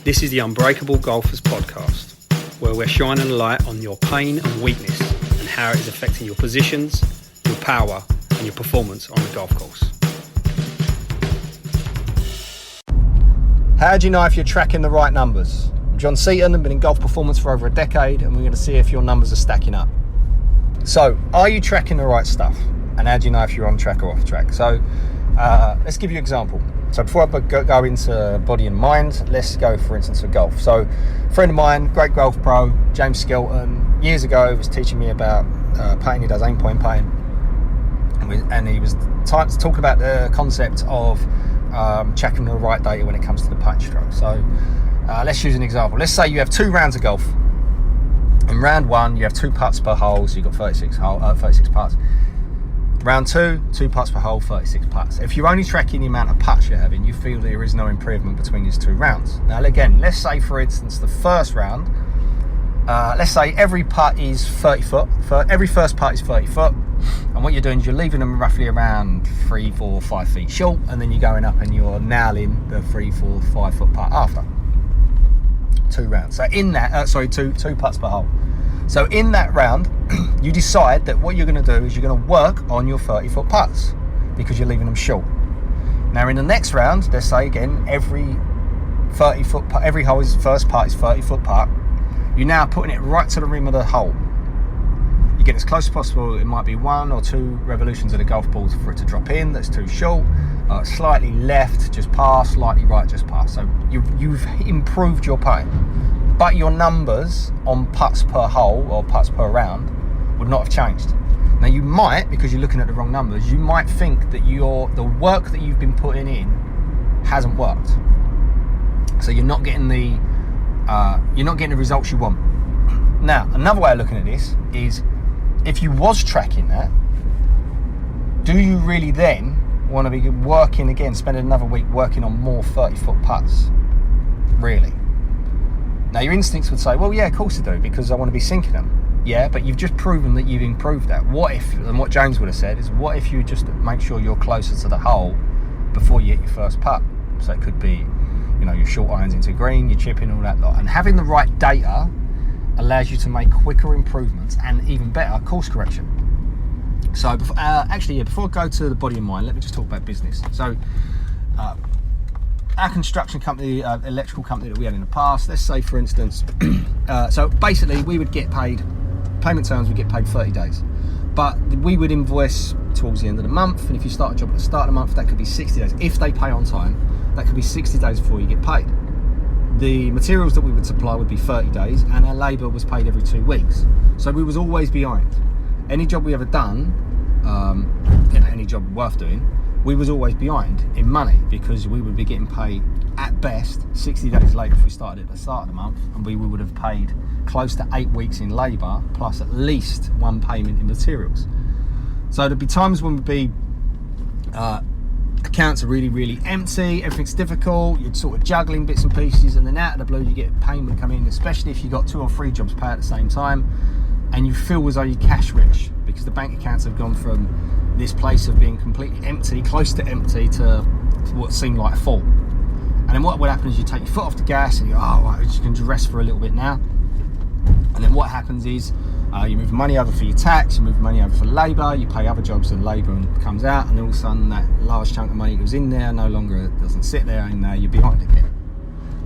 This is the Unbreakable Golfers podcast, where we're shining a light on your pain and weakness and how it is affecting your positions, your power, and your performance on the golf course. How do you know if you're tracking the right numbers? I'm John Seaton, I've been in golf performance for over a decade, and we're going to see if your numbers are stacking up. So, are you tracking the right stuff? And how do you know if you're on track or off track? So, let's give you an example. So before I go into body and mind, let's go, for instance, for golf. So a friend of mine, great golf pro, James Skelton, years ago was teaching me about putting. He does aim point putting. And he was talking about the concept of checking the right data when it comes to the putting stroke. So let's use an example. Let's say you have 2 rounds of golf. In round 1, you have 2 putts per hole, so you've got 36 putts. Round 2, 2 putts per hole, 36 putts. If you're only tracking the amount of putts you're having, you feel there is no improvement between these 2 rounds. Now again, let's say for instance the first round, let's say every putt is 30 foot. Every first putt is 30 foot. And what you're doing is you're leaving them roughly around 3, 4, 5 feet short, and then you're going up and you're nailing the 3, 4, 5 foot putt after. 2 rounds. So in that, two putts per hole. So in that round, you decide that what you're going to do is you're going to work on your 30-foot putts because you're leaving them short. Now in the next round, let's say again, every 30-foot putt, every hole's first putt is 30-foot putt. You're now putting it right to the rim of the hole. You get as close as possible. It might be 1 or 2 revolutions of the golf ball for it to drop in. That's too short. Slightly left, just pass. Slightly right, just pass. So you've improved your putting. But your numbers on putts per hole or putts per round would not have changed. Now you might, because you're looking at the wrong numbers, you might think that the work that you've been putting in hasn't worked. So you're not getting the results you want. Now another way of looking at this is, if you was tracking that, do you really then want to be working again, spending another week working on more 30-foot putts? Really? Now your instincts would say, well, yeah, of course I do, because I want to be sinking them. Yeah, but you've just proven that you've improved that. What if, and what James would have said is, what if you just make sure you're closer to the hole before you hit your first putt? So it could be, your short irons into green, your chipping, all that lot. And having the right data allows you to make quicker improvements and even better course correction. So before I go to the body and mind, let me just talk about business. So our construction company, electrical company that we had in the past, let's say for instance, so basically we would get paid, payment terms, we get paid 30 days. But we would invoice towards the end of the month, and if you start a job at the start of the month, that could be 60 days. If they pay on time, that could be 60 days before you get paid. The materials that we would supply would be 30 days, and our labour was paid every 2 weeks. So we was always behind. Any job we ever done, any job worth doing, we was always behind in money, because we would be getting paid at best 60 days later if we started at the start of the month, and we would have paid close to 8 weeks in labour plus at least 1 payment in materials. So there'd be times when we'd be accounts are really, really empty, everything's difficult, you're sort of juggling bits and pieces, and then out of the blue you get a payment come in, especially if you've got 2 or 3 jobs paid at the same time, and you feel as though you're cash rich because the bank accounts have gone from this place of being completely empty, close to empty, to what seemed like full. And then what would happen is you take your foot off the gas and you go, oh, right, you can just rest for a little bit now. And then what happens is you move money over for your tax, you move money over for labour, you pay other jobs and labour, and comes out, and all of a sudden that large chunk of money that was in there no longer doesn't sit there, and you're behind again.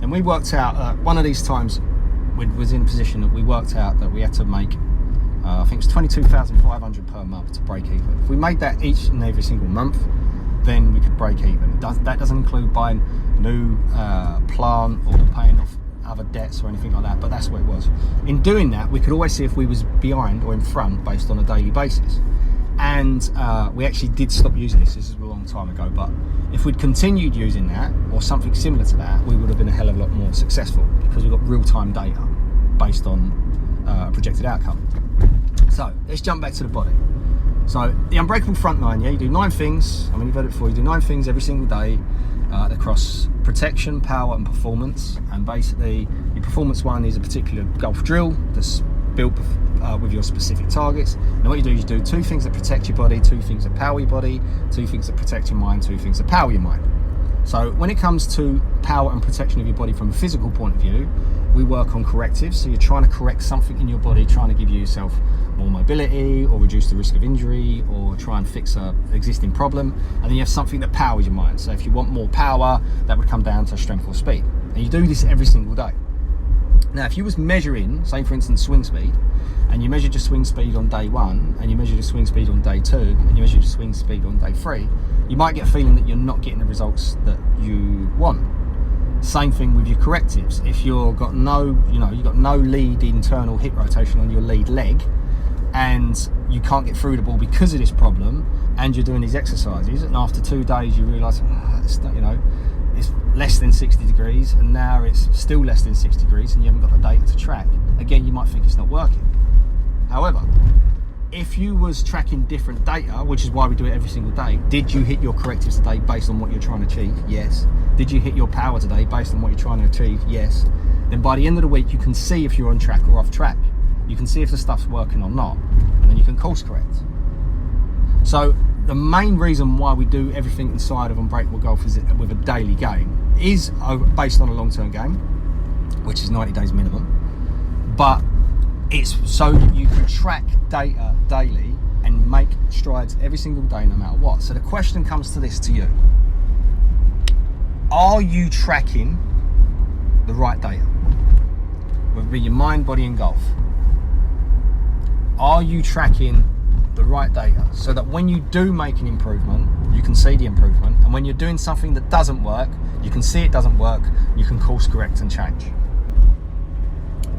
And we worked out, one of these times we was in a position that we worked out that we had to make, I think it was 22,500 per month to break even. If we made that each and every single month, then we could break even. That doesn't include buying new plant or paying off other debts or anything like that, but that's what it was. In doing that, we could always see if we was behind or in front based on a daily basis. And we actually did stop using this. This is a long time ago, but if we'd continued using that or something similar to that, we would have been a hell of a lot more successful, because we've got real-time data based on projected outcome. So let's jump back to the body. So the Unbreakable front 9, you do 9 things. I mean, you've heard it before. You do 9 things every single day across protection, power, and performance. And basically, your performance one is a particular golf drill that's built with your specific targets. And what you do is you do 2 things that protect your body, 2 things that power your body, 2 things that protect your mind, 2 things that power your mind. So when it comes to power and protection of your body from a physical point of view, we work on correctives. So you're trying to correct something in your body, trying to give yourself more mobility or reduce the risk of injury or try and fix an existing problem. And then you have something that powers your mind. So if you want more power, that would come down to strength or speed. And you do this every single day. Now, if you was measuring, say for instance, swing speed, and you measured your swing speed on day 1, and you measured your swing speed on day 2, and you measured your swing speed on day 3, you might get a feeling that you're not getting the results that you want. Same thing with your correctives. If you've got no lead internal hip rotation on your lead leg, and you can't get through the ball because of this problem, and you're doing these exercises, and after 2 days you realise, it's less than 60 degrees, and now it's still less than 60 degrees, and you haven't got the data to track. Again, you might think it's not working. However, if you was tracking different data, which is why we do it every single day, did you hit your correctives today based on what you're trying to achieve? Yes. Did you hit your power today based on what you're trying to achieve? Yes. Then by the end of the week, you can see if you're on track or off track. You can see if the stuff's working or not, and then you can course correct. So the main reason why we do everything inside of Unbreakable Golf is with a daily game is based on a long-term game, which is 90 days minimum, but it's so that you can track data daily and make strides every single day no matter what. So the question comes to you. Are you tracking the right data? Whether it be your mind, body and golf. Are you tracking the right data so that when you do make an improvement, you can see the improvement, and when you're doing something that doesn't work, you can see it doesn't work, you can course correct and change?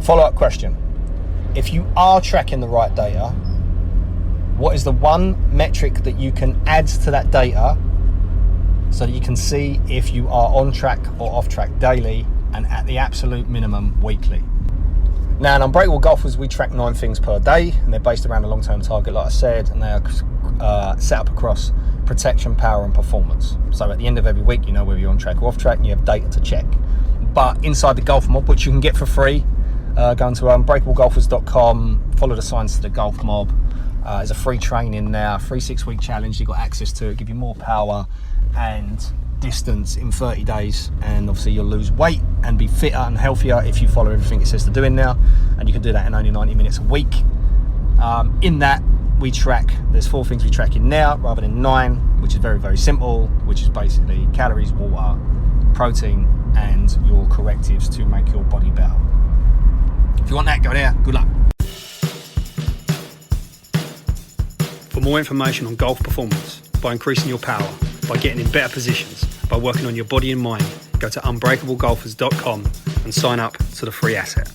Follow-up question. If you are tracking the right data, what is the one metric that you can add to that data so that you can see if you are on track or off track daily, and at the absolute minimum weekly? Now, in Unbreakable Golfers, we track 9 things per day, and they're based around a long-term target, like I said, and they are set up across protection, power, and performance. So at the end of every week, you know whether you're on track or off track, and you have data to check. But inside the Golf Mob, which you can get for free, go into unbreakablegolfers.com, follow the signs to the Golf Mob. There's a free training now, free 6-week challenge. You've got access to it, give you more power and distance in 30 days, and obviously you'll lose weight and be fitter and healthier if you follow everything it says to do in now, and you can do that in only 90 minutes a week. In that, we track, there's 4 things we track in now rather than 9, which is very, very simple, which is basically calories, water, protein, and your correctives to make your body better. If you want that, go there. Good luck. For more information on golf performance, by increasing your power, by getting in better positions, by working on your body and mind, go to unbreakablegolfers.com and sign up to the free asset.